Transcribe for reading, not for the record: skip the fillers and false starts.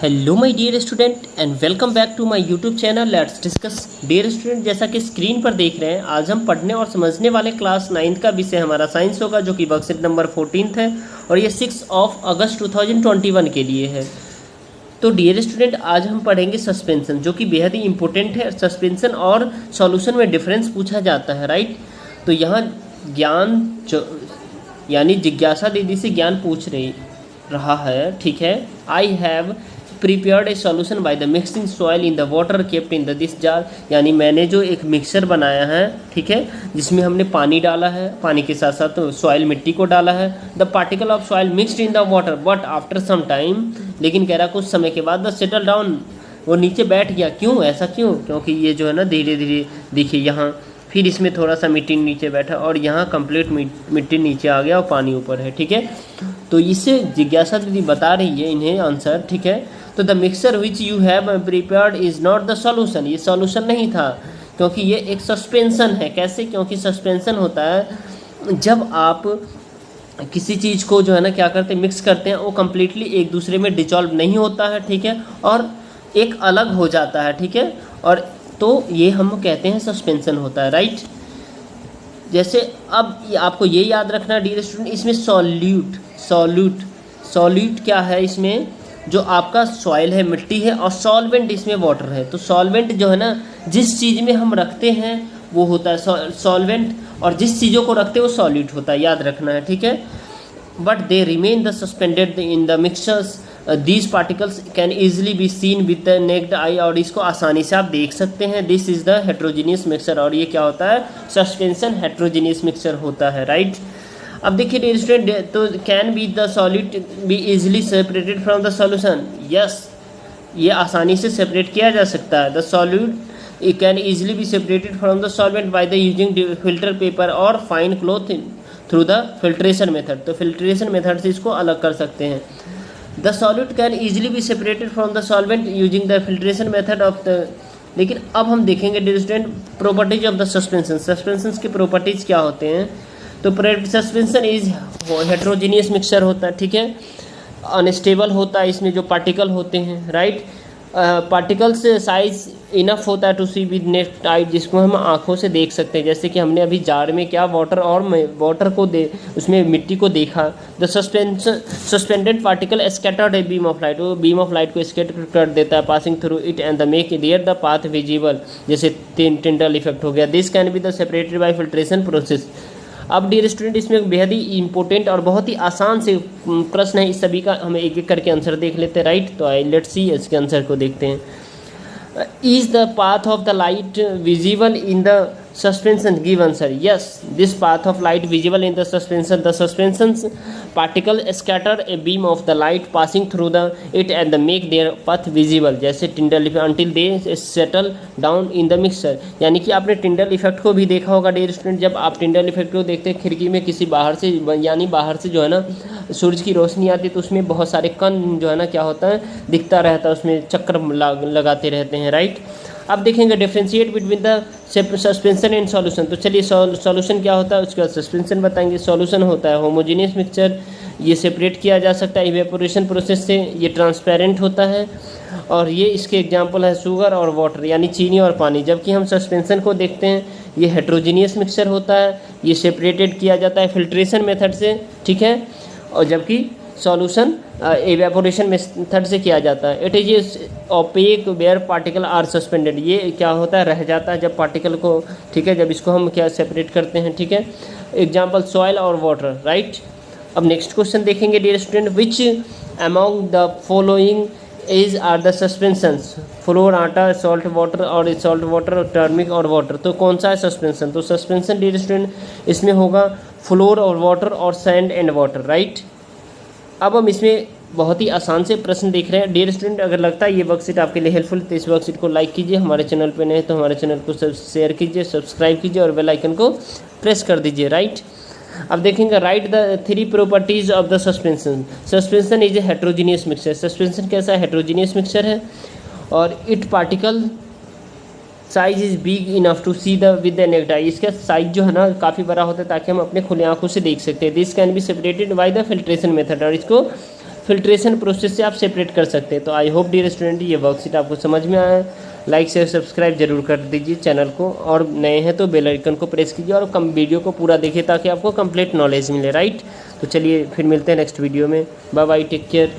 Hello my dear student and welcome back to my YouTube channel let's discuss. Dear student, जैसा कि screen पर देख रहे हैं, आज हम पढ़ने और समझने वाले क्लास 9th का विषय हमारा साइंस होगा, जो कि वर्कशीट नंबर 14 है और ये 6 अगस्त 2021 के लिए है। तो डियर स्टूडेंट, आज हम पढ़ेंगे सस्पेंशन, जो कि बेहद ही इंपॉर्टेंट है। सस्पेंशन और सॉल्यूशन में डिफरेंस पूछा जाता है, राइट। तो यहाँ ज्ञान यानी जिज्ञासा दीदी से ज्ञान पूछ रहा है, ठीक है। I have prepared A solution by the mixing soil in the water kept in the this jar. यानी मैंने जो एक मिक्सर बनाया है, ठीक है, जिसमें हमने पानी डाला है, पानी के साथ साथ सॉइल मिट्टी को डाला है। The particle of soil mixed in the water but after some time, लेकिन कह रहा कुछ समय के बाद द सेटल डाउन, वो नीचे बैठ गया। क्यों ऐसा क्यों? क्योंकि ये जो है ना धीरे धीरे देखिए यहाँ, फिर इसमें थोड़ा सा मिट्टी नीचे बैठा और यहाँ कंप्लीट मिट्टी नीचे आ गया और पानी ऊपर है, ठीक है। तो इससे जिज्ञासा दीदी बता रही है इन्हें आंसर, ठीक है। तो the mixer which you have prepared is not the solution, ये सॉल्यूशन नहीं था, क्योंकि ये एक सस्पेंशन है। कैसे? क्योंकि सस्पेंशन होता है जब आप किसी चीज़ को जो है ना क्या करते हैं, मिक्स करते हैं, वो कम्प्लीटली एक दूसरे में डिजॉल्व नहीं होता है, ठीक है, और एक अलग हो जाता है, ठीक है। और तो ये हम कहते हैं सस्पेंशन होता है, राइट। जैसे अब आपको ये याद रखना डियर स्टूडेंट, इसमें सॉल्यूट क्या है? इसमें जो आपका सॉइल है, मिट्टी है, और सॉल्वेंट इसमें वाटर है। तो सॉल्वेंट जो है ना, जिस चीज़ में हम रखते हैं वो होता है सॉल्वेंट, और जिस चीज़ों को रखते हैं वो सॉल्यूट होता है, याद रखना है, ठीक है। But they remain the suspended in the mixtures, these particles can easily be seen with the naked आई, और इसको आसानी से आप देख सकते हैं। This is the heterogeneous mixture, और ये क्या होता है? सस्पेंशन हेट्रोजीनियस मिक्सचर होता है, राइट। अब देखिए डियर स्टूडेंट, तो can be the solid be easily separated from the solution? Yes, ये आसानी से सेपरेट किया जा सकता है। The solute it can easily be separated from the solvent by the using filter paper or fine cloth through the filtration method। तो filtration method से इसको अलग कर सकते हैं। The solute can easily be separated from the solvent using the filtration method of the। लेकिन अब हम देखेंगे dear student properties of the suspension. Suspension के प्रॉपर्टीज क्या होते हैं? तो सस्पेंशन इज हेट्रोजीनियस मिक्सचर होता है, ठीक है, अनस्टेबल होता है, इसमें जो पार्टिकल होते हैं, राइट। पार्टिकल्स साइज इनफ होता है to see with next eye, जिसको हम आंखों से देख सकते हैं। जैसे कि हमने अभी जार में क्या वाटर को उसमें मिट्टी को देखा। The suspended particle scattered a beam of light, वो बीम ऑफ लाइट को स्कैटर कर देता है passing through it and the make their the path visible, जैसे टिंडल इफेक्ट हो गया। This can be the separated by filtration process. अब dear student, इसमें बेहद ही इंपॉर्टेंट और बहुत ही आसान से प्रश्न है, इस सभी का हम एक एक करके आंसर देख लेते हैं, राइट। तो आई लेट्स सी इसके आंसर को देखते हैं। Is the path of the light visible in the suspension? Give answer. Yes, this path of light visible in the suspension. The suspension's particle scatter a beam of the light passing through it and make their path visible, जैसे Tyndall effect, until they settle down in the mixture। यानी कि आपने Tyndall effect को भी देखा होगा dear student. जब आप टिंडल इफेक्ट को देखते हैं खिड़की में किसी बाहर से, यानी बाहर से जो है ना सूरज की रोशनी आती है, तो उसमें बहुत सारे कण जो है ना क्या होता है, दिखता रहता है, उसमें चक्कर लगाते रहते हैं, राइट। अब देखेंगे differentiate between the suspension and solution. तो चलिए सॉल्यूशन क्या होता है, उसके बाद सस्पेंशन बताएंगे। सॉल्यूशन होता है होमोजेनियस मिक्सचर, ये सेपरेट किया जा सकता है इवेपोरेशन प्रोसेस से, ये ट्रांसपेरेंट होता है, और ये इसके एग्जांपल है शुगर और वाटर, यानी चीनी और पानी। जबकि हम सस्पेंशन को देखते हैं, ये हेट्रोजीनियस मिक्सचर होता है, ये सेपरेटेड किया जाता है फिल्ट्रेशन मेथड से, ठीक है, और जबकि सॉल्यूशन इवेपोरेशन मेथड से किया जाता है। It is opaque where particle are suspended, ये क्या होता है, रह जाता है जब पार्टिकल को, ठीक है, जब इसको हम क्या सेपरेट करते हैं, ठीक है। एग्जांपल सॉइल और वाटर, राइट। अब नेक्स्ट क्वेश्चन देखेंगे dear student, which among the following is are the suspensions? Flour, आटा, सॉल्ट वाटर और सॉल्ट वाटर, टर्मिक और वाटर। तो कौन सा है सस्पेंशन? तो सस्पेंशन डियर स्टूडेंट इसमें होगा फ्लोर और वाटर और सैंड एंड वाटर, राइट। अब हम इसमें बहुत ही आसान से प्रश्न देख रहे हैं डियर स्टूडेंट। अगर लगता है ये वर्कशीट आपके लिए हेल्पफुल, तो इस वर्कशीट को लाइक कीजिए। हमारे चैनल पे नए तो हमारे चैनल को शेयर कीजिए, सब्सक्राइब कीजिए और बेल आइकन को प्रेस कर दीजिए, राइट। अब देखेंगे right the 3 properties of the suspension. Suspension is a heterogeneous mixture. Suspension कैसा है? हेट्रोजीनियस मिक्सचर है, और it particle size is big enough to see the with the naked eye, इसका साइज जो है ना काफ़ी बड़ा होता है ताकि हम अपने खुले आंखों से देख सकते हैं। This can be separated by the filtration method, और इसको फिल्ट्रेशन प्रोसेस से आप सेपरेट कर सकते हैं। तो आई होप डियर स्टूडेंट ये वर्कशीट आपको समझ में आया है। लाइक शेयर सब्सक्राइब जरूर कर दीजिए चैनल को, और नए हैं तो बेल आइकन को प्रेस कीजिए और कम वीडियो को पूरा देखिए ताकि आपको कंप्लीट नॉलेज मिले, राइट। तो चलिए फिर मिलते हैं नेक्स्ट वीडियो में। Bye bye, take care.